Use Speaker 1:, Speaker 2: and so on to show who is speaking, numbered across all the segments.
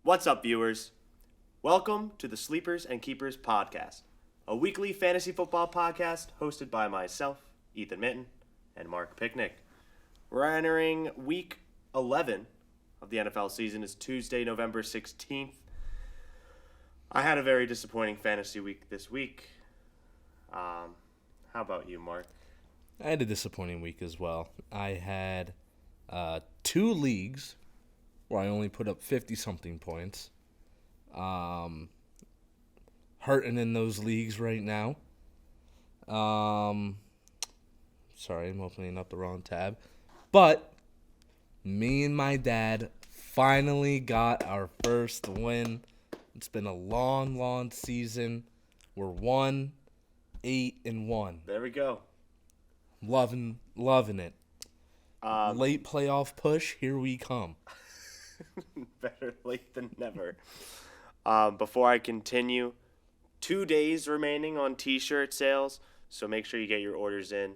Speaker 1: What's up, viewers? Welcome to the Sleepers and Keepers podcast, a weekly fantasy football podcast hosted by myself, Ethan Minton, and Mark Picnic. We're entering week 11 of the NFL season. It's Tuesday, November 16th. I had a very disappointing fantasy week this week. How about you, Mark?
Speaker 2: I had a disappointing week as well. I had 2 leagues where I only put up 50-something points. Hurting in those leagues right now. Sorry, I'm opening up the wrong tab. But me and my dad finally got our first win. It's been a long season. We're 1-8-1.
Speaker 1: There we go.
Speaker 2: Loving it. Late playoff push, here we come.
Speaker 1: Better late than never. Before I continue, 2 days remaining on t-shirt sales, so make sure you get your orders in.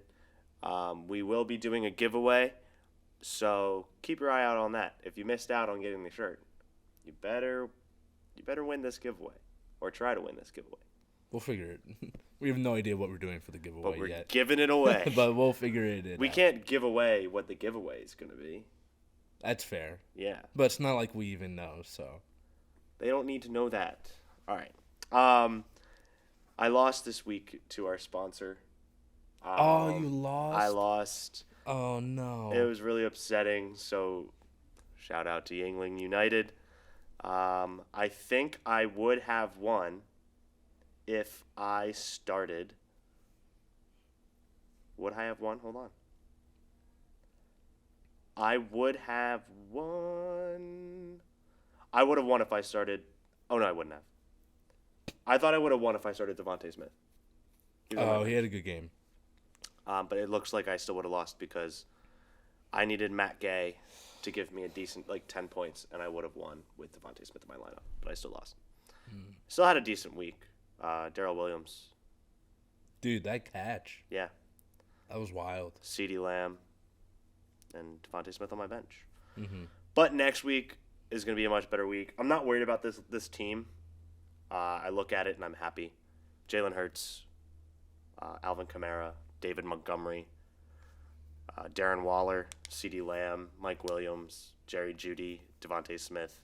Speaker 1: We will be doing a giveaway, so keep your eye out on that. If you missed out on getting the shirt, you better win this giveaway, or try to win this giveaway.
Speaker 2: We'll figure it. We have no idea what we're doing for the giveaway
Speaker 1: But we're
Speaker 2: yet.
Speaker 1: giving it away.
Speaker 2: But we'll figure it out.
Speaker 1: We can't give away what the giveaway is going to be.
Speaker 2: That's fair.
Speaker 1: Yeah.
Speaker 2: But it's not like we even know, so.
Speaker 1: They don't need to know that. All right. I lost this week to our sponsor.
Speaker 2: You lost?
Speaker 1: I lost.
Speaker 2: Oh, no.
Speaker 1: It was really upsetting, so shout out to Yingling United. I think I would have won if I started. Would I have won? Hold on. I would have won. I would have won if I started. Oh, no, I wouldn't have. I thought I would have won if I started Devontae Smith.
Speaker 2: He had a good game.
Speaker 1: But it looks like I still would have lost because I needed Matt Gay to give me a decent, 10 points, and I would have won with Devontae Smith in my lineup. But I still lost. Still had a decent week. Darrell Williams.
Speaker 2: Dude, that catch.
Speaker 1: Yeah.
Speaker 2: That was wild.
Speaker 1: CeeDee Lamb. And Devontae Smith on my bench.
Speaker 2: Mm-hmm.
Speaker 1: But next week is going to be a much better week. I'm not worried about this team. I look at it and I'm happy. Jalen Hurts, Alvin Kamara, David Montgomery, Darren Waller, CeeDee Lamb, Mike Williams, Jerry Jeudy, Devontae Smith,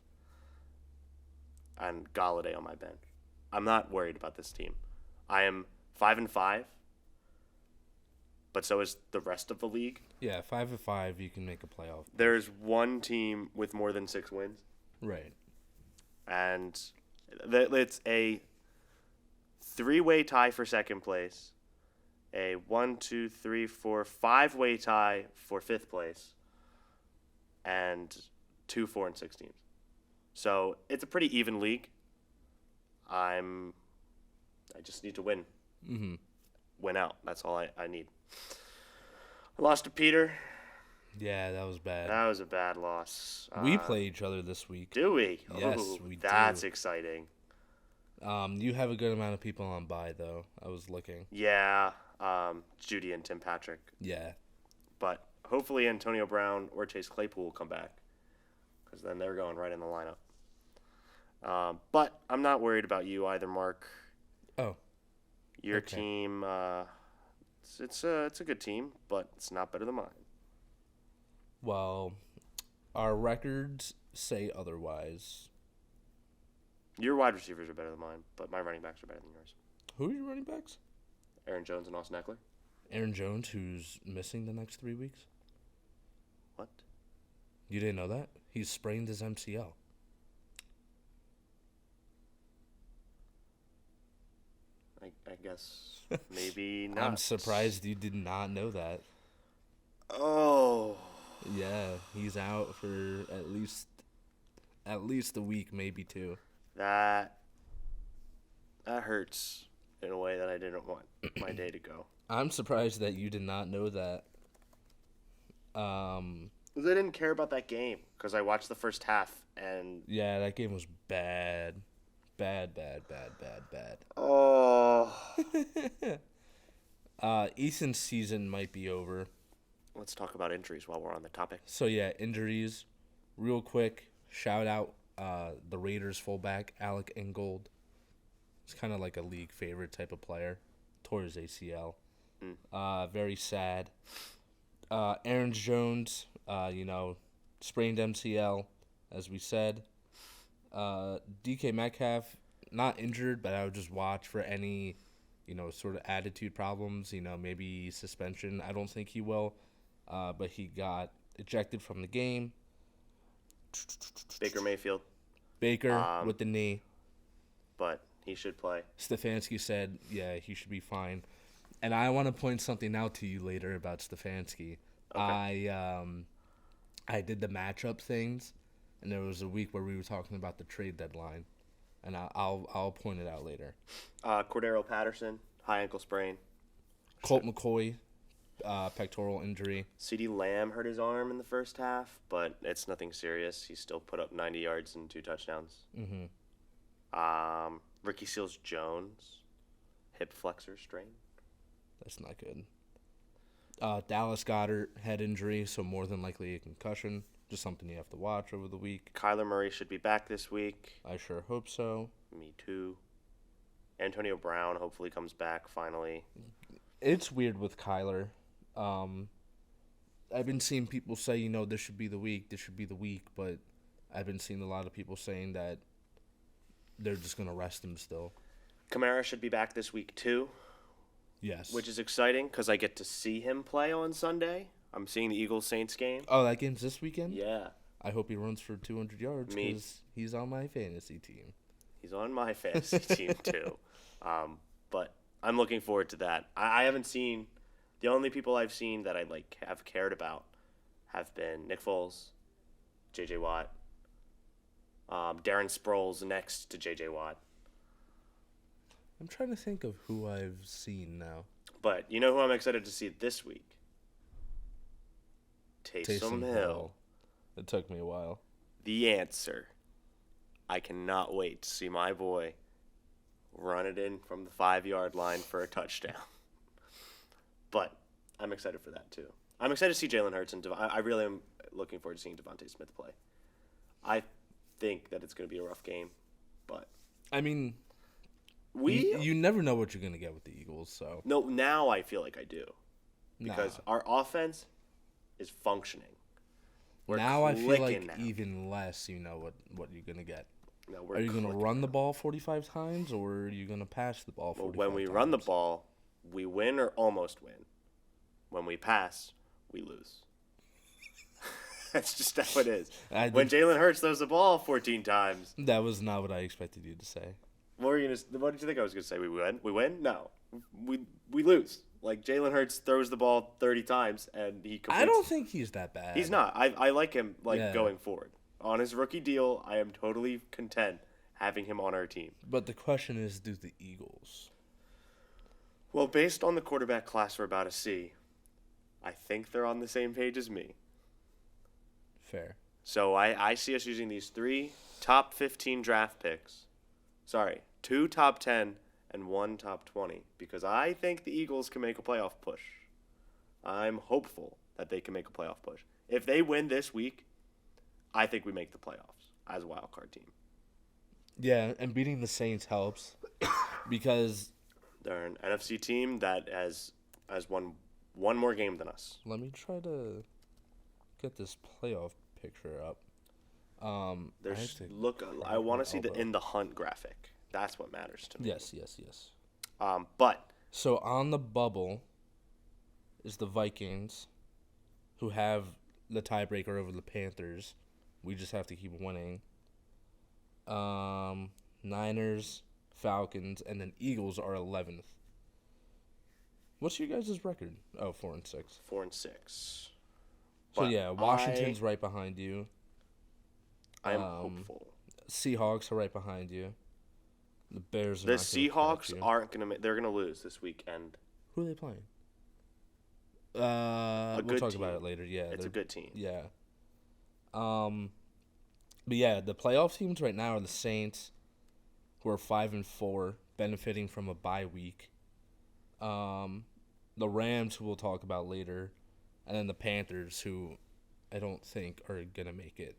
Speaker 1: and Galladay on my bench. I'm not worried about this team. I am 5-5. But so is the rest of the league.
Speaker 2: Yeah, 5-5, you can make a playoff.
Speaker 1: There's one team with more than 6 wins.
Speaker 2: Right.
Speaker 1: And it's a 3-way tie for second place, a 5-way tie for 5th place, and 2, 4, and 6 teams. So it's a pretty even league. I just need to win.
Speaker 2: Mm-hmm.
Speaker 1: Win out. That's all I need. I lost to Peter.
Speaker 2: Yeah, that was bad.
Speaker 1: That was a bad loss.
Speaker 2: We play each other this week.
Speaker 1: Do we?
Speaker 2: Yes,
Speaker 1: do.
Speaker 2: we
Speaker 1: That's exciting.
Speaker 2: You have a good amount of people on bye, though. I was looking.
Speaker 1: Yeah, Judy and Tim Patrick.
Speaker 2: Yeah.
Speaker 1: But hopefully Antonio Brown or Chase Claypool will come back, because then they're going right in the lineup. But I'm not worried about you either, Mark.
Speaker 2: Oh.
Speaker 1: Your
Speaker 2: Okay.
Speaker 1: team, it's a good team, but it's not better than mine.
Speaker 2: Well, our records say otherwise.
Speaker 1: Your wide receivers are better than mine, but my running backs are better than yours.
Speaker 2: Who are your running backs?
Speaker 1: Aaron Jones and Austin Eckler.
Speaker 2: Aaron Jones, who's missing the next 3 weeks.
Speaker 1: What?
Speaker 2: You didn't know that? He's sprained his MCL.
Speaker 1: I guess maybe not.
Speaker 2: I'm surprised you did not know that.
Speaker 1: Oh.
Speaker 2: Yeah, he's out for at least a week, maybe 2.
Speaker 1: That hurts in a way that I didn't want my day to go.
Speaker 2: I'm surprised that you did not know that.
Speaker 1: Because I didn't care about that game, because I watched the first half and...
Speaker 2: Yeah, that game was bad. Bad.
Speaker 1: Oh.
Speaker 2: Ethan's season might be over.
Speaker 1: Let's talk about injuries while we're on the topic.
Speaker 2: So, yeah, injuries. Real quick, shout out the Raiders fullback, Alec Ingold. He's kind of like a league favorite type of player. Tore his ACL. Very sad. Aaron Jones, sprained MCL, as we said. DK Metcalf, not injured, but I would just watch for any, sort of attitude problems, maybe suspension. I don't think he will, but he got ejected from the game.
Speaker 1: Baker Mayfield.
Speaker 2: With the knee.
Speaker 1: But he should play.
Speaker 2: Stefanski said, yeah, he should be fine. And I want to point something out to you later about Stefanski. Okay. I did the matchup things, and there was a week where we were talking about the trade deadline, and I'll point it out later.
Speaker 1: Cordero Patterson, high ankle sprain.
Speaker 2: Colt McCoy, pectoral injury.
Speaker 1: CeeDee Lamb hurt his arm in the first half, but it's nothing serious. He still put up 90 yards and 2 touchdowns.
Speaker 2: Mm-hmm.
Speaker 1: Ricky Seals-Jones, hip flexor strain.
Speaker 2: That's not good. Dallas Goedert, head injury, so more than likely a concussion. Just something you have to watch over the week. Kyler
Speaker 1: Murray should be back this week.
Speaker 2: I sure hope so.
Speaker 1: Me too. Antonio Brown hopefully comes back finally.
Speaker 2: It's weird with Kyler. I've been seeing people say, this should be the week, but I've been seeing a lot of people saying that they're just going to rest him still.
Speaker 1: Kamara should be back this week too.
Speaker 2: Yes.
Speaker 1: Which is exciting because I get to see him play on Sunday. I'm seeing the Eagles-Saints game.
Speaker 2: Oh, that game's this weekend?
Speaker 1: Yeah.
Speaker 2: I hope he runs for 200 yards because he's on my fantasy team.
Speaker 1: He's on my fantasy team too. But I'm looking forward to that. I haven't seen – the only people I've seen that I have cared about have been Nick Foles, J.J. Watt, Darren Sproles next to J.J. Watt.
Speaker 2: I'm trying to think of who I've seen now.
Speaker 1: But you know who I'm excited to see this week? Taysom Hill.
Speaker 2: It took me a while.
Speaker 1: The answer. I cannot wait to see my boy run it in from the 5-yard line for a touchdown. But I'm excited for that too. I'm excited to see Jalen Hurts and I really am looking forward to seeing Devontae Smith play. I think that it's going to be a rough game, but
Speaker 2: I mean, you never know what you're going to get with the Eagles. So
Speaker 1: no, now I feel like I do because our offense is functioning.
Speaker 2: Now I feel like even less. You know what you're going to get.
Speaker 1: No,
Speaker 2: are you going to run the ball 45 times, or are you going to pass the ball 45 times?
Speaker 1: When we run the ball, we win or almost win. When we pass, we lose. That's just how it is. When Jalen Hurts throws the ball 14 times.
Speaker 2: That was not what I expected you to say.
Speaker 1: What did you think I was going to say? We win? We win? No. We lose. Like, Jalen Hurts throws the ball 30 times, and he completes.
Speaker 2: I don't think he's that bad.
Speaker 1: He's not. I like him, going forward. On his rookie deal, I am totally content having him on our team.
Speaker 2: But the question is, do the Eagles?
Speaker 1: Well, based on the quarterback class we're about to see, I think they're on the same page as me.
Speaker 2: Fair.
Speaker 1: So I see us using these 3 top 15 draft picks. Sorry, 2 top 10 and 1 top 20. Because I think the Eagles can make a playoff push. I'm hopeful that they can make a playoff push. If they win this week, I think we make the playoffs as a wild card team.
Speaker 2: Yeah, and beating the Saints helps because
Speaker 1: they're an NFC team that has won one more game than us.
Speaker 2: Let me try to get this playoff picture up.
Speaker 1: I want to see the in the hunt graphic. That's what matters to me.
Speaker 2: Yes.
Speaker 1: But
Speaker 2: so on the bubble is the Vikings, who have the tiebreaker over the Panthers. We just have to keep winning. Niners, Falcons, and then Eagles are 11th. What's your guys' record? Oh, 4-6.
Speaker 1: 4-6.
Speaker 2: So yeah, Washington's right behind you.
Speaker 1: I am hopeful.
Speaker 2: Seahawks are right behind you. The Bears are
Speaker 1: the
Speaker 2: not
Speaker 1: Seahawks aren't gonna. They're gonna lose this weekend.
Speaker 2: Who are they playing? We'll talk about it later. Yeah,
Speaker 1: it's a good team.
Speaker 2: Yeah. But yeah, the playoff teams right now are the Saints, who are 5-4, benefiting from a bye week. The Rams, who we'll talk about later, and then the Panthers, who I don't think are gonna make it.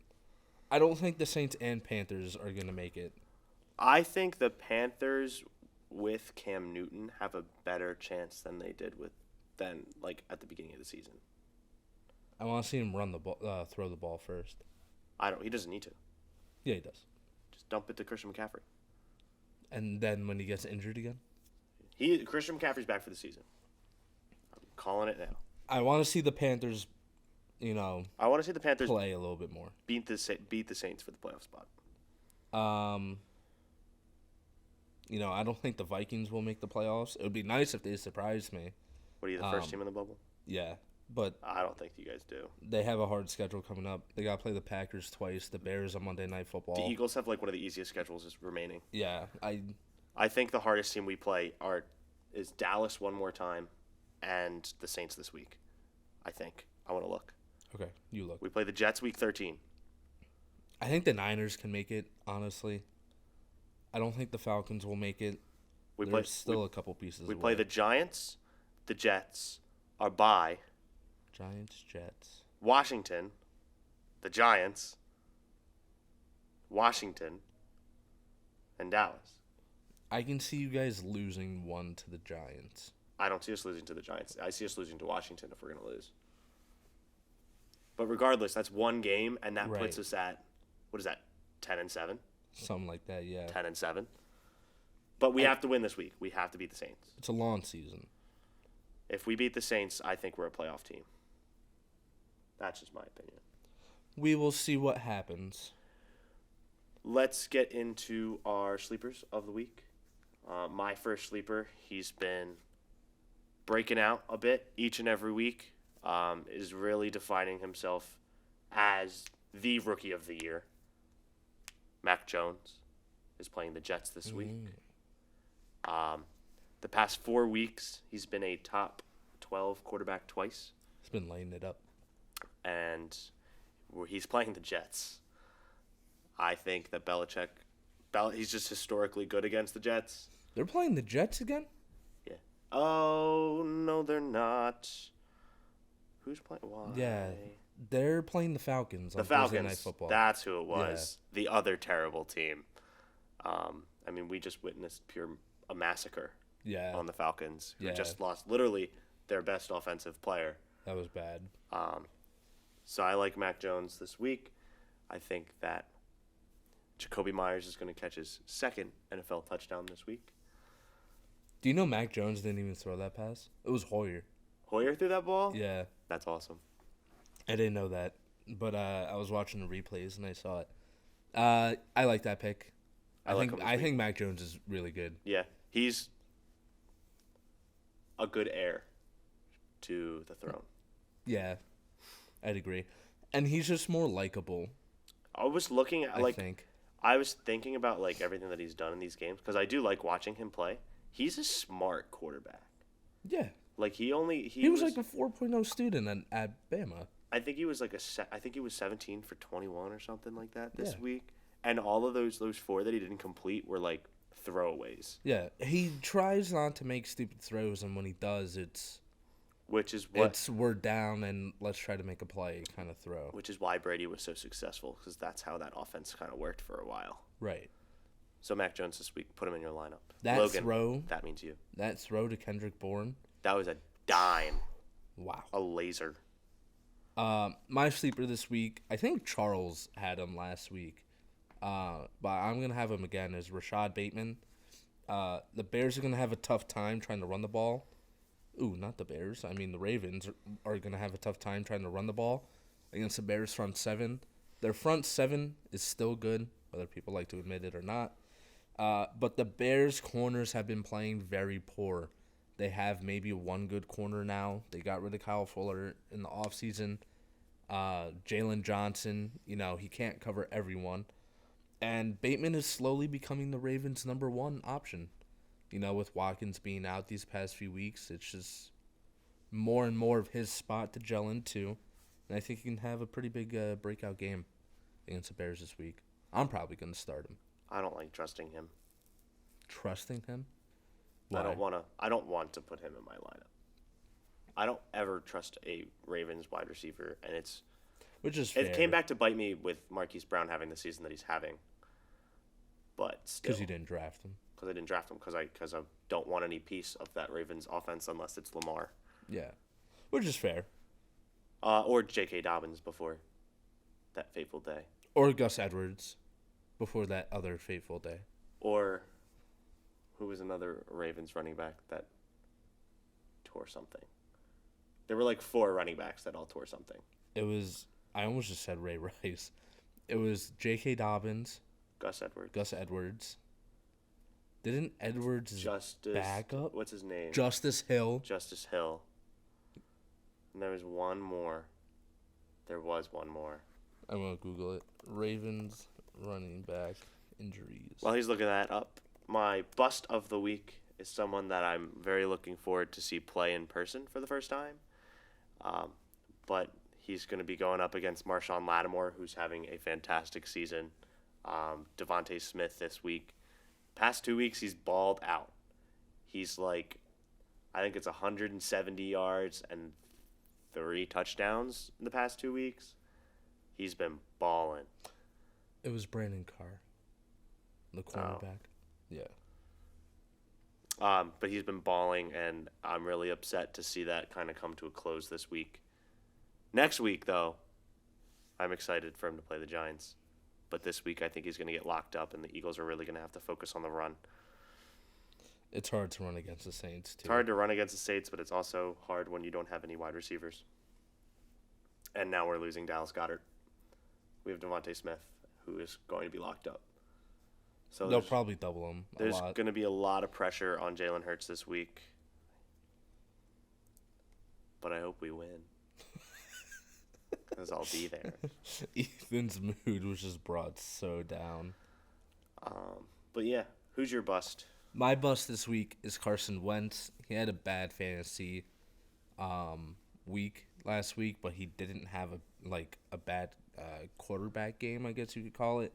Speaker 2: I don't think the Saints and Panthers are going to make it.
Speaker 1: I think the Panthers with Cam Newton have a better chance than they did at the beginning of the season.
Speaker 2: I want to see him run the ball, throw the ball first.
Speaker 1: He doesn't need to.
Speaker 2: Yeah, he does.
Speaker 1: Just dump it to Christian McCaffrey.
Speaker 2: And then when he gets injured again?
Speaker 1: Christian McCaffrey's back for the season. I'm calling it now.
Speaker 2: I want to see the Panthers, I
Speaker 1: want to see the Panthers
Speaker 2: play a little bit more.
Speaker 1: Beat the Saints for the playoff spot.
Speaker 2: I don't think the Vikings will make the playoffs. It would be nice if they surprised me.
Speaker 1: What are you, the first team in the bubble?
Speaker 2: Yeah, but
Speaker 1: I don't think you guys do.
Speaker 2: They have a hard schedule coming up. They got to play the Packers twice, the Bears on Monday Night Football.
Speaker 1: The Eagles have one of the easiest schedules remaining.
Speaker 2: Yeah,
Speaker 1: I think the hardest team we play is Dallas one more time, and the Saints this week. I think. I want to look.
Speaker 2: Okay, you look.
Speaker 1: We play the Jets week 13.
Speaker 2: I think the Niners can make it, honestly. I don't think the Falcons will make it. There's still a couple pieces.
Speaker 1: We play the Giants, the Jets, our bye.
Speaker 2: Giants, Jets.
Speaker 1: Washington, the Giants, Washington, and Dallas.
Speaker 2: I can see you guys losing one to the Giants.
Speaker 1: I don't see us losing to the Giants. I see us losing to Washington if we're going to lose. But regardless, that's one game, and that puts us at, 10-7?
Speaker 2: Something like that, yeah.
Speaker 1: 10-7. But we have to win this week. We have to beat the Saints.
Speaker 2: It's a long season.
Speaker 1: If we beat the Saints, I think we're a playoff team. That's just my opinion.
Speaker 2: We will see what happens.
Speaker 1: Let's get into our sleepers of the week. My first sleeper, he's been breaking out a bit each and every week, is really defining himself as the rookie of the year. Mac Jones is playing the Jets this week. The past 4 weeks, he's been a top 12 quarterback twice.
Speaker 2: He's been laying it up.
Speaker 1: And he's playing the Jets. I think that he's just historically good against the Jets.
Speaker 2: They're playing the Jets again?
Speaker 1: Yeah. Oh, no, they're not. Who's playing? Why?
Speaker 2: Yeah, they're playing the Falcons on Thursday Night Football.
Speaker 1: That's who it was. Yeah. The other terrible team. We just witnessed a massacre on the Falcons, who just lost literally their best offensive player.
Speaker 2: That was bad.
Speaker 1: So I like Mac Jones this week. I think that Jacoby Myers is going to catch his second NFL touchdown this week.
Speaker 2: Do you know Mac Jones didn't even throw that pass? It was Hoyer.
Speaker 1: Hoyer threw that ball?
Speaker 2: Yeah.
Speaker 1: That's awesome.
Speaker 2: I didn't know that, but I was watching the replays and I saw it. I like that pick. I think Mac Jones is really good.
Speaker 1: Yeah, he's a good heir to the throne.
Speaker 2: Yeah, I'd agree. And he's just more likable.
Speaker 1: I was looking at I was thinking about everything that he's done in these games because I do like watching him play. He's a smart quarterback.
Speaker 2: Yeah.
Speaker 1: He
Speaker 2: was like a 4.0 student at Bama.
Speaker 1: I think he was I think he was 17 for 21 or something like that this week. And all of those 4 that he didn't complete were throwaways.
Speaker 2: Yeah, he tries not to make stupid throws, and when he does, we're down and let's try to make a play kind of throw.
Speaker 1: Which is why Brady was so successful, because that's how that offense kind of worked for a while.
Speaker 2: Right.
Speaker 1: So Mac Jones this week, put him in your lineup.
Speaker 2: Logan,
Speaker 1: that means you.
Speaker 2: That throw to Kendrick Bourne.
Speaker 1: That was a dime.
Speaker 2: Wow.
Speaker 1: A laser.
Speaker 2: My sleeper this week, I think Charles had him last week. But I'm going to have him again as Rashad Bateman. The Bears are going to have a tough time trying to run the ball. Ooh, not the Bears. The Ravens are going to have a tough time trying to run the ball against the Bears front seven. Their front seven is still good, whether people like to admit it or not. But the Bears corners have been playing very poor. They have maybe one good corner now. They got rid of Kyle Fuller in the offseason. Jalen Johnson, he can't cover everyone. And Bateman is slowly becoming the Ravens' number one option. With Watkins being out these past few weeks, it's just more and more of his spot to gel into. And I think he can have a pretty big breakout game against the Bears this week. I'm probably going to start him.
Speaker 1: I don't like trusting him.
Speaker 2: Trusting him?
Speaker 1: Why? I don't want to put him in my lineup. I don't ever trust a Ravens wide receiver, and
Speaker 2: which is fair.
Speaker 1: It came back to bite me with Marquise Brown having the season that he's having. But still.
Speaker 2: Because you didn't draft him.
Speaker 1: Because I didn't draft him, because I don't want any piece of that Ravens offense unless it's Lamar.
Speaker 2: Yeah, which is fair.
Speaker 1: Or J.K. Dobbins before that fateful day.
Speaker 2: Or Gus Edwards before that other fateful day.
Speaker 1: Or who was another Ravens running back that tore something? There were like 4 running backs that all tore something.
Speaker 2: It was, I almost just said Ray Rice. It was J.K. Dobbins.
Speaker 1: Gus Edwards. Didn't Edwards' backup?
Speaker 2: What's
Speaker 1: his name?
Speaker 2: Justice Hill.
Speaker 1: And there was one more. I'm
Speaker 2: going to Google it. Ravens running back injuries.
Speaker 1: While he's looking that up, my bust of the week is someone that I'm very looking forward to see play in person for the first time. But he's going to be going up against Marshawn Lattimore, who's having a fantastic season. Devontae Smith this week. Past 2 weeks, he's balled out. He's like, I think it's 170 yards and 3 touchdowns in the past 2 weeks. He's been balling.
Speaker 2: It was Brandon Carr, the cornerback. Yeah.
Speaker 1: But he's been balling, and I'm really upset to see that kind of come to a close this week. Next week, though, I'm excited for him to play the Giants. But this week, I think he's going to get locked up, and the Eagles are really going to have to focus on the run.
Speaker 2: It's hard to run against the Saints, too.
Speaker 1: It's hard to run against the Saints, but it's also hard when you don't have any wide receivers. And now we're losing Dallas Goedert. We have Devontae Smith, who is going to be locked up. So
Speaker 2: they'll probably double him a lot.
Speaker 1: There's going to be a lot of pressure on Jalen Hurts this week. But I hope we win. Because I'll be there.
Speaker 2: Ethan's mood was just brought so down.
Speaker 1: But yeah, who's your bust?
Speaker 2: My bust this week is Carson Wentz. He had a bad fantasy week last week, but he didn't have a bad quarterback game, I guess you could call it.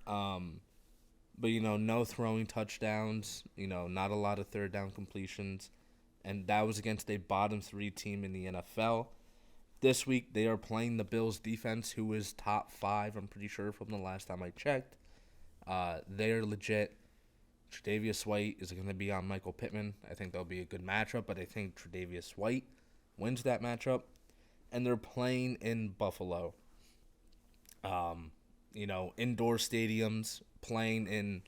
Speaker 2: But no throwing touchdowns. Not a lot of third down completions, and that was against a bottom 3 team in the NFL. This week, they are playing the Bills' defense, who is top 5, I'm pretty sure, from the last time I checked. They're legit. Tre'Davious White is going to be on Michael Pittman. I think that'll be a good matchup, but I think Tre'Davious White wins that matchup. And they're playing in Buffalo. Indoor stadiums, playing in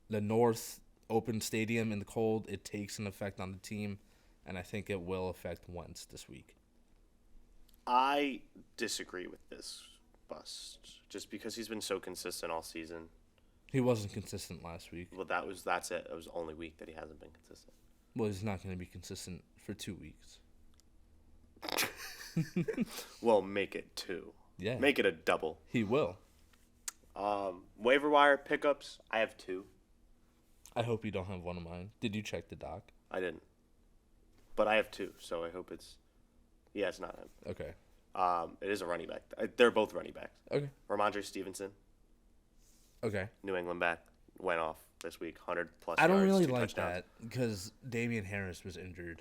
Speaker 2: the North open stadium in the cold, it takes an effect on the team, and I think it will affect Wentz this week.
Speaker 1: I disagree with this bust, just because he's been so consistent all season.
Speaker 2: He wasn't consistent last week.
Speaker 1: Well, that's it. It was the only week that he hasn't been consistent.
Speaker 2: Well, he's not going to be consistent for 2 weeks.
Speaker 1: Well, make it 2.
Speaker 2: Yeah.
Speaker 1: Make it a double.
Speaker 2: He will.
Speaker 1: Waiver wire pickups, I have 2.
Speaker 2: I hope you don't have one of mine. Did you check the doc?
Speaker 1: I didn't. But I have 2, so I hope it's... Yeah, it's not him.
Speaker 2: Okay.
Speaker 1: It is a running back. They're both running backs.
Speaker 2: Okay.
Speaker 1: Ramondre Stevenson.
Speaker 2: Okay.
Speaker 1: New England back. Went off this week. 100+ yards.
Speaker 2: I don't really like
Speaker 1: touchdowns.
Speaker 2: that because Damian Harris was injured.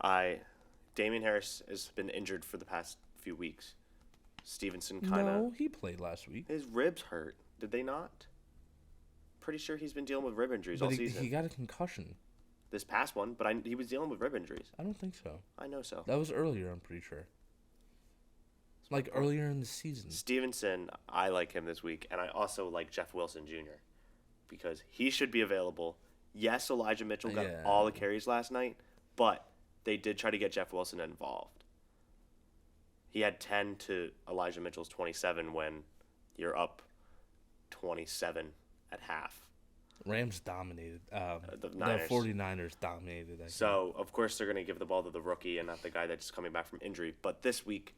Speaker 1: Damian Harris has been injured for the past few weeks. Stevenson kind of...
Speaker 2: No, he played last week.
Speaker 1: His ribs hurt. Did they not? Pretty sure he's been dealing with rib injuries all season.
Speaker 2: He got a concussion.
Speaker 1: This past one, but he was dealing with rib injuries.
Speaker 2: I don't think so.
Speaker 1: I know so.
Speaker 2: That was earlier, I'm pretty sure. Like earlier in the season.
Speaker 1: Stevenson, I like him this week, and I also like Jeff Wilson Jr. because he should be available. Yes, Elijah Mitchell got all the carries last night, but they did try to get Jeff Wilson involved. He had 10 to Elijah Mitchell's 27 when you're up 27 at half.
Speaker 2: Rams dominated. The 49ers dominated.
Speaker 1: So, of course, they're going to give the ball to the rookie and not the guy that's coming back from injury. But this week,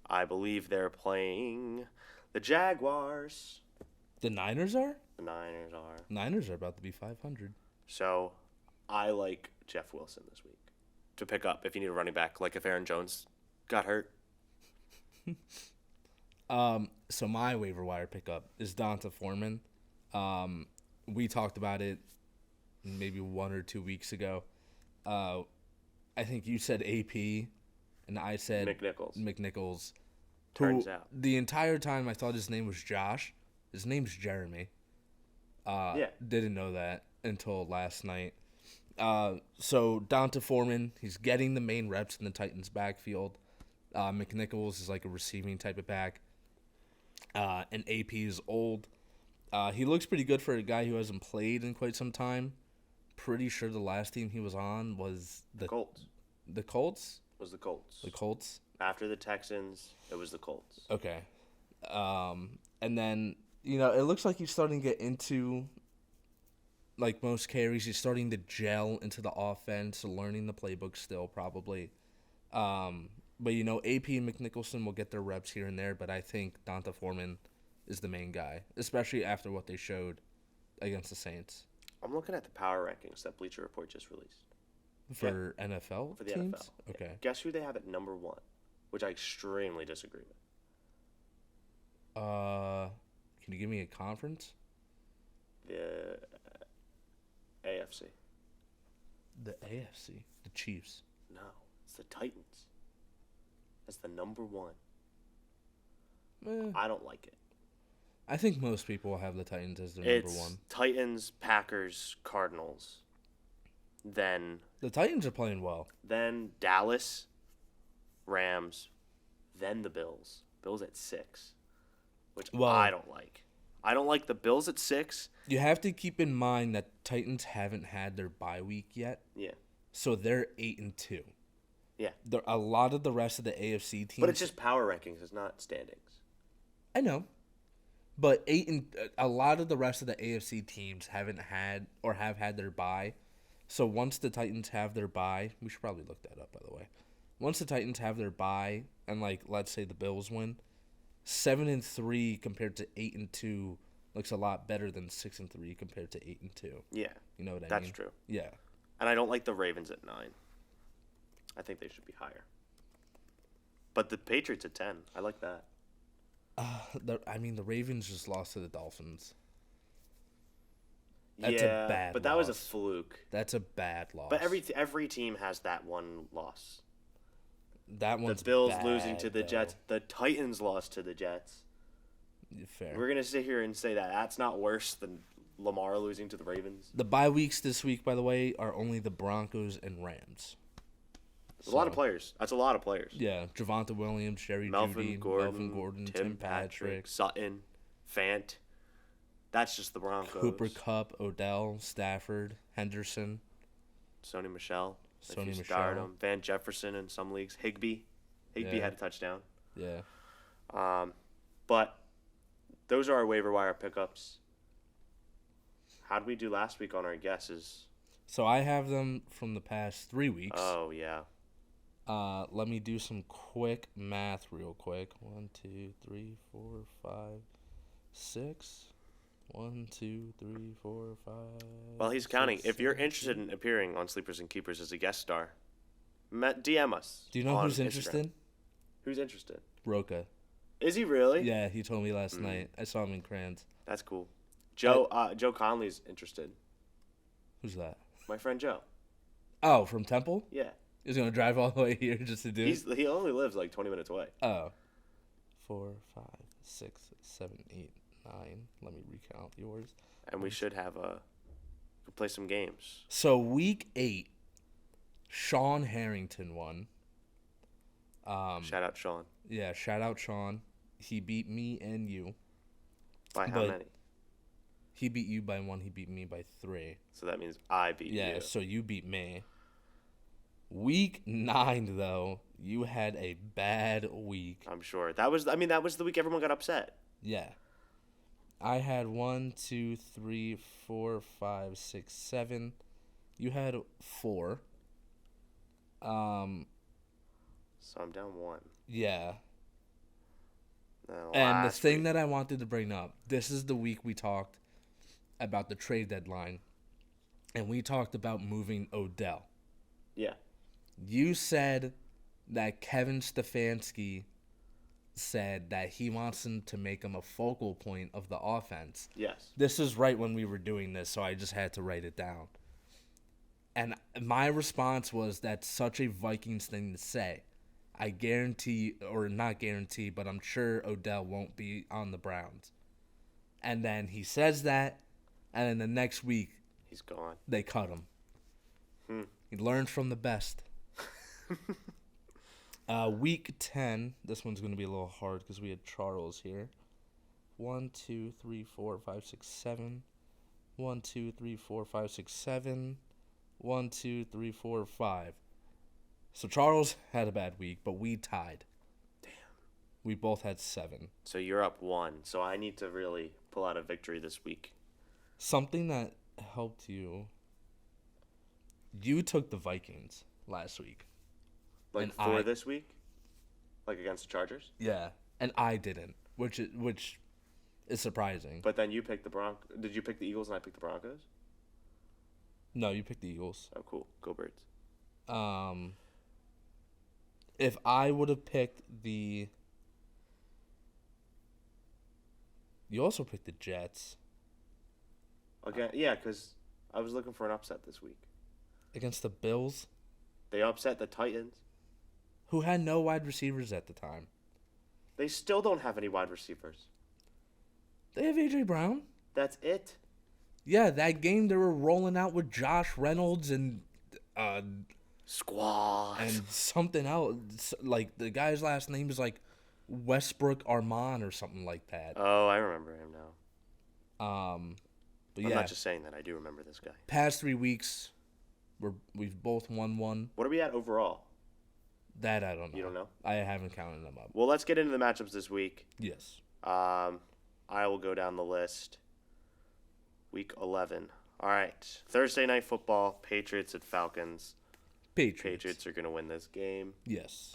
Speaker 1: I believe they're playing the Jaguars.
Speaker 2: The Niners are?
Speaker 1: The Niners are.
Speaker 2: Niners are about to be 500.
Speaker 1: So, I like Jeff Wilson this week to pick up if you need a running back, like if Aaron Jones got hurt.
Speaker 2: So my waiver wire pickup is Donta Foreman. We talked about it maybe 1 or 2 weeks ago. I think you said AP, and I said
Speaker 1: McNichols. Turns out.
Speaker 2: The entire time I thought his name was Josh. His name's Jeremy. Didn't know that until last night. So Donta Foreman, he's getting the main reps in the Titans backfield. McNichols is like a receiving type of back. And AP is old. He looks pretty good for a guy who hasn't played in quite some time. Pretty sure the last team he was on was the
Speaker 1: Colts.
Speaker 2: The Colts?
Speaker 1: Was the Colts.
Speaker 2: The Colts?
Speaker 1: After the Texans, it was the Colts.
Speaker 2: Okay. And then, it looks like he's starting to get into, like most carries, he's starting to gel into the offense, learning the playbook still, probably. But, AP and McNicholson will get their reps here and there, but I think Donta Foreman is the main guy, especially after what they showed against the Saints.
Speaker 1: I'm looking at the power rankings that Bleacher Report just released.
Speaker 2: For NFL
Speaker 1: For the
Speaker 2: teams?
Speaker 1: NFL.
Speaker 2: Okay.
Speaker 1: Yeah. Guess who they have at number 1, which I extremely disagree with.
Speaker 2: Can you give me a conference?
Speaker 1: The AFC.
Speaker 2: The AFC. The Chiefs.
Speaker 1: No, it's the Titans. That's the number 1. I don't like it.
Speaker 2: I think most people have the Titans as their number 1.
Speaker 1: Titans, Packers, Cardinals. Then
Speaker 2: The Titans are playing well.
Speaker 1: Then Dallas, Rams, then the Bills. Bills at 6, which I don't like. I don't like the Bills at 6.
Speaker 2: You have to keep in mind that Titans haven't had their bye week yet.
Speaker 1: Yeah.
Speaker 2: So they're 8-2.
Speaker 1: Yeah.
Speaker 2: A lot of the rest of the AFC teams.
Speaker 1: But it's just power rankings. It's not standings.
Speaker 2: I know. But a lot of the rest of the AFC teams haven't had or have had their bye. So once the Titans have their bye, we should probably look that up, by the way. Once the Titans have their bye, and let's say the Bills win, 7-3 compared to 8-2 looks a lot better than 6-3 compared to 8-2.
Speaker 1: Yeah,
Speaker 2: you know what I mean?
Speaker 1: That's true.
Speaker 2: Yeah,
Speaker 1: and I don't like the Ravens at 9. I think they should be higher. But the Patriots at 10, I like that.
Speaker 2: The Ravens just lost to the Dolphins. That's
Speaker 1: a
Speaker 2: bad
Speaker 1: but that
Speaker 2: loss.
Speaker 1: was a fluke.
Speaker 2: That's a bad loss.
Speaker 1: But every team has that one loss.
Speaker 2: That one's
Speaker 1: the Bills
Speaker 2: bad,
Speaker 1: losing to the
Speaker 2: though.
Speaker 1: Jets. The Titans lost to the Jets.
Speaker 2: Fair.
Speaker 1: We're gonna sit here and say that that's not worse than Lamar losing to the Ravens.
Speaker 2: The bye weeks this week, by the way, are only the Broncos and Rams.
Speaker 1: A lot of players. That's a lot of players.
Speaker 2: Yeah, Javonte Williams, Melvin Gordon, Tim Patrick,
Speaker 1: Sutton, Fant. That's just the Broncos.
Speaker 2: Cooper Kupp, Odell, Stafford, Henderson,
Speaker 1: Sony Michel.
Speaker 2: Sony
Speaker 1: if you
Speaker 2: Michel.
Speaker 1: start him. Van Jefferson in some leagues. Higbee had a touchdown.
Speaker 2: Yeah.
Speaker 1: But those are our waiver wire pickups. How did we do last week on our guesses?
Speaker 2: So I have them from the past 3 weeks.
Speaker 1: Oh, yeah.
Speaker 2: Let me do some quick math real quick. 1, 2, 3, 4, 5, 6. 1, 2, 3, 4, 5.
Speaker 1: Well, he's counting.
Speaker 2: 6,
Speaker 1: If you're
Speaker 2: 7,
Speaker 1: interested in appearing on Sleepers and Keepers as a guest star, DM us.
Speaker 2: Do you know who's
Speaker 1: Instagram.
Speaker 2: interested?
Speaker 1: Who's interested?
Speaker 2: Roca.
Speaker 1: Is he really?
Speaker 2: Yeah, he told me last night. I saw him in Crayons.
Speaker 1: That's cool. Joe Conley's interested.
Speaker 2: Who's that?
Speaker 1: My friend Joe.
Speaker 2: Oh, from Temple?
Speaker 1: Yeah.
Speaker 2: He's going to drive all the way here just to do it?
Speaker 1: He only lives like 20 minutes away.
Speaker 2: Oh. 4, 5, 6, 7, 8, 9. Let me recount yours.
Speaker 1: And we should have play some games.
Speaker 2: So week 8, Sean Harrington won.
Speaker 1: Shout out Sean.
Speaker 2: Yeah, shout out Sean. He beat me and you.
Speaker 1: By how many?
Speaker 2: He beat you by 1. He beat me by 3.
Speaker 1: So that means I beat you.
Speaker 2: Yeah, so you beat me. Week 9, though, you had a bad week.
Speaker 1: I'm sure. That was the week everyone got upset.
Speaker 2: Yeah. I had 1, 2, 3, 4, 5, 6, 7. You had 4.
Speaker 1: So I'm down 1.
Speaker 2: Yeah.
Speaker 1: No,
Speaker 2: And the thing that I wanted to bring up, this is the week we talked about the trade deadline, and we talked about moving Odell.
Speaker 1: Yeah.
Speaker 2: You said that Kevin Stefanski said that he wants him to make him a focal point of the offense.
Speaker 1: Yes.
Speaker 2: This is right when we were doing this, so I just had to write it down. And my response was, that's such a Vikings thing to say. I guarantee, or not guarantee, but I'm sure Odell won't be on the Browns. And then he says that, and then the next week,
Speaker 1: he's gone.
Speaker 2: They cut him. He learned from the best. Week 10, this one's going to be a little hard because we had Charles here. 1, 2, 3, 4, 5, 6, 7. 1, 2, 3, 4, 5, 6, 7. 1, 2, 3, 4, 5. So Charles had a bad week, but we tied.
Speaker 1: Damn.
Speaker 2: We both had 7.
Speaker 1: So you're up 1. So I need to really pull out a victory this week.
Speaker 2: Something that helped you. You took the Vikings last week.
Speaker 1: Like for this week? Like against the Chargers?
Speaker 2: Yeah, and I didn't, which is surprising.
Speaker 1: But then you picked the Broncos. Did you pick the Eagles and I picked the Broncos?
Speaker 2: No, you picked the Eagles.
Speaker 1: Oh, cool. Go Birds.
Speaker 2: If I would have picked the... You also picked the Jets.
Speaker 1: Okay, yeah, because I was looking for an upset this week.
Speaker 2: Against the Bills?
Speaker 1: They upset the Titans.
Speaker 2: Who had no wide receivers at the time.
Speaker 1: They still don't have any wide receivers.
Speaker 2: They have A.J. Brown.
Speaker 1: That's it.
Speaker 2: Yeah, that game they were rolling out with Josh Reynolds and...
Speaker 1: Squad.
Speaker 2: And something else. Like, the guy's last name is like Westbrook Armand or something like that.
Speaker 1: Oh, I remember him now.
Speaker 2: But
Speaker 1: I'm
Speaker 2: yeah,
Speaker 1: not just saying that. I do remember this guy.
Speaker 2: past 3 weeks, we've both won one.
Speaker 1: What are we at overall?
Speaker 2: That I don't know.
Speaker 1: You don't know?
Speaker 2: I haven't counted them up.
Speaker 1: Well, let's get into the matchups this week.
Speaker 2: Yes.
Speaker 1: I will go down the list. Week 11. All right. Thursday Night Football, Patriots at Falcons. Patriots are going to win this game.
Speaker 2: Yes.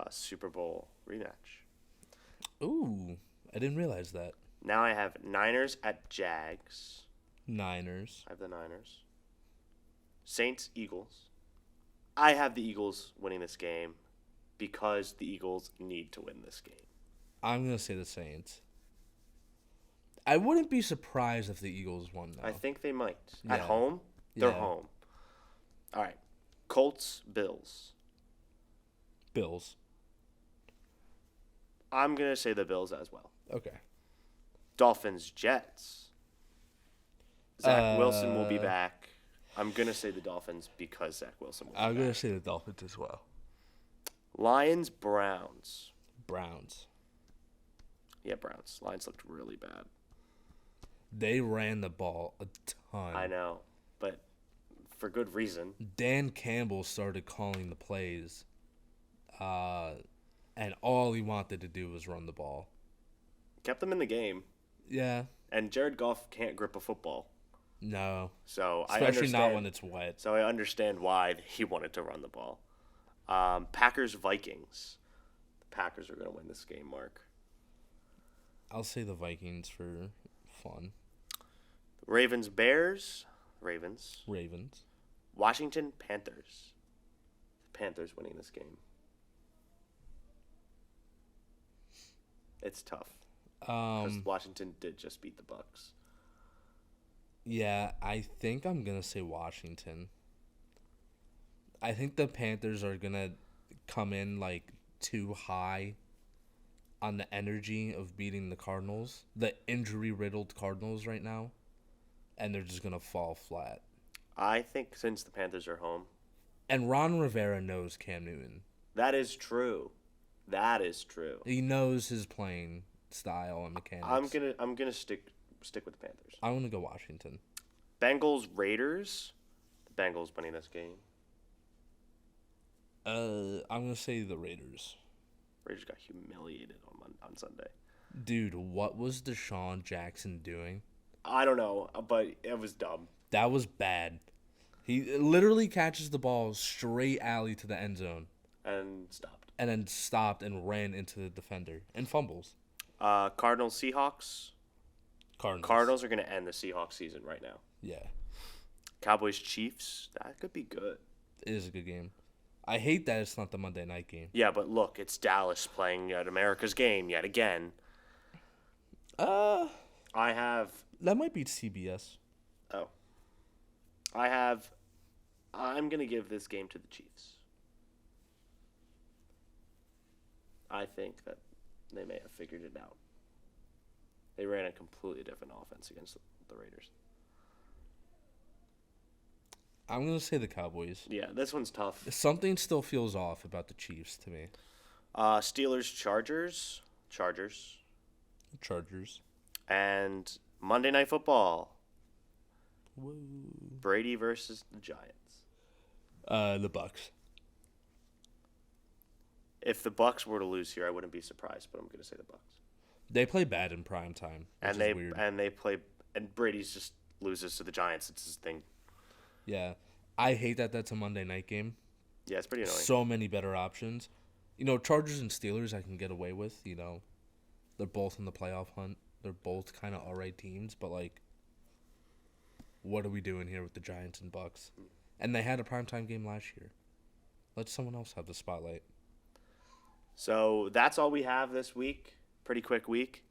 Speaker 1: Super Bowl rematch.
Speaker 2: Ooh, I didn't realize that.
Speaker 1: Now I have Niners at Jags.
Speaker 2: Niners.
Speaker 1: I have the Niners. Saints, Eagles. I have the Eagles winning this game because the Eagles need to win this game.
Speaker 2: I'm going to say the Saints. I wouldn't be surprised if the Eagles won, though.
Speaker 1: I think they might.
Speaker 2: Yeah.
Speaker 1: At home? They're
Speaker 2: Yeah.
Speaker 1: home. All right. Colts, Bills.
Speaker 2: Bills.
Speaker 1: I'm going to say the Bills as well.
Speaker 2: Okay.
Speaker 1: Dolphins, Jets. Zach Wilson will be back. I'm going to say the Dolphins because Zach Wilson will be
Speaker 2: I'm
Speaker 1: back.
Speaker 2: going to say the Dolphins as well.
Speaker 1: Lions, Browns.
Speaker 2: Browns.
Speaker 1: Yeah, Browns. Lions looked really bad.
Speaker 2: They ran the ball a ton.
Speaker 1: I know, but for good reason.
Speaker 2: Dan Campbell started calling the plays, and all he wanted to do was run the ball.
Speaker 1: Kept them in the game.
Speaker 2: Yeah.
Speaker 1: And Jared Goff can't grip a football.
Speaker 2: No.
Speaker 1: So I
Speaker 2: Especially
Speaker 1: understand.
Speaker 2: not when it's wet.
Speaker 1: So I understand why he wanted to run the ball. Packers, Vikings. The Packers are going to win this game, Mark.
Speaker 2: I'll say the Vikings for fun.
Speaker 1: Ravens, Bears. Ravens. Washington, Panthers. The Panthers winning this game. It's tough. Because Washington did just beat the Bucs.
Speaker 2: Yeah, I think I'm going to say Washington. I think the Panthers are going to come in like too high on the energy of beating the Cardinals, the injury-riddled Cardinals right now, and they're just going to fall flat.
Speaker 1: I think since the Panthers are home.
Speaker 2: And Ron Rivera knows Cam Newton.
Speaker 1: That is true.
Speaker 2: He knows his playing style and mechanics.
Speaker 1: I'm gonna stick with the Panthers.
Speaker 2: I want to go Washington.
Speaker 1: Bengals, Raiders. The Bengals winning this game.
Speaker 2: I'm going to say the Raiders.
Speaker 1: Raiders got humiliated on Sunday.
Speaker 2: Dude, what was Deshaun Jackson doing?
Speaker 1: I don't know, but it was dumb.
Speaker 2: That was bad. He literally catches the ball straight alley to the end zone.
Speaker 1: And stopped.
Speaker 2: And then stopped and ran into the defender. And fumbles.
Speaker 1: Cardinals, Seahawks. Cardinals are going to end the Seahawks season right now.
Speaker 2: Yeah.
Speaker 1: Cowboys, Chiefs. That could be good.
Speaker 2: It is a good game. I hate that it's not the Monday night game.
Speaker 1: Yeah, but look, it's Dallas playing at America's game yet again.
Speaker 2: That might be CBS.
Speaker 1: Oh. I'm going to give this game to the Chiefs. I think that they may have figured it out. They ran a completely different offense against the Raiders.
Speaker 2: I'm going to say the Cowboys.
Speaker 1: Yeah, this one's tough.
Speaker 2: Something still feels off about the Chiefs to me.
Speaker 1: Steelers, Chargers.
Speaker 2: Chargers.
Speaker 1: And Monday Night Football.
Speaker 2: Whoa.
Speaker 1: Brady versus the Giants.
Speaker 2: The Bucks.
Speaker 1: If the Bucks were to lose here, I wouldn't be surprised, but I'm going to say the Bucks.
Speaker 2: They play bad in prime time, which is weird.
Speaker 1: And Brady's just loses to the Giants. It's his thing.
Speaker 2: Yeah. I hate that that's a Monday night game.
Speaker 1: Yeah, it's pretty annoying.
Speaker 2: So many better options. Chargers and Steelers I can get away with, They're both in the playoff hunt. They're both kind of all right teams, but, what are we doing here with the Giants and Bucks? And they had a primetime game last year. Let someone else have the spotlight.
Speaker 1: So that's all we have this week. Pretty quick week.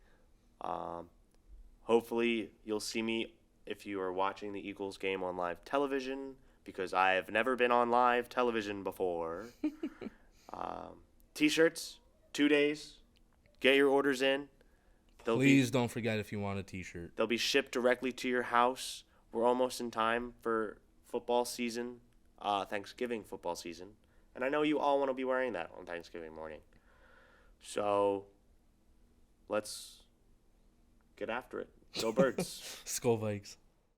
Speaker 1: Hopefully you'll see me if you are watching the Eagles game on live television, because I have never been on live television before. T-shirts, 2 days. Get your orders in.
Speaker 2: Please don't forget if you want a T-shirt.
Speaker 1: They'll be shipped directly to your house. We're almost in time for football season, Thanksgiving football season. And I know you all want to be wearing that on Thanksgiving morning. So let's get after it. Go Birds.
Speaker 2: Skull Vikes.